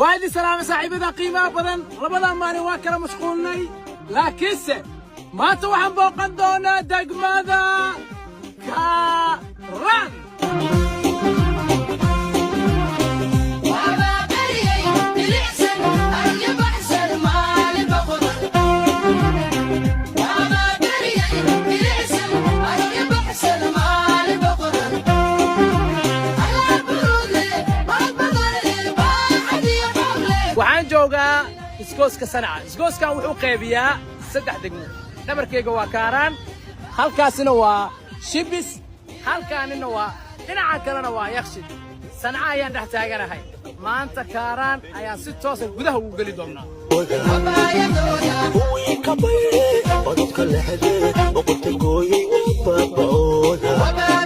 وهذه سلام صاحبي ذا قيمة بدن رمضان ما نواكر مشغولني لكنسه ما توحن بوقن دونا دق ماذا كاران waxaan joogaa isgooska Sanca isgooskan wuxuu qeybiyaa 3 degmo dhabarkeyga waa Kaaraan halkaasina waa Shibis halkaanina waa dhinaca kalena waa Yakshiid Sanca ayaan dhex taaganahay maanta Kaaraan ayaa si toos ah gudaha ugu gali doonaa Baba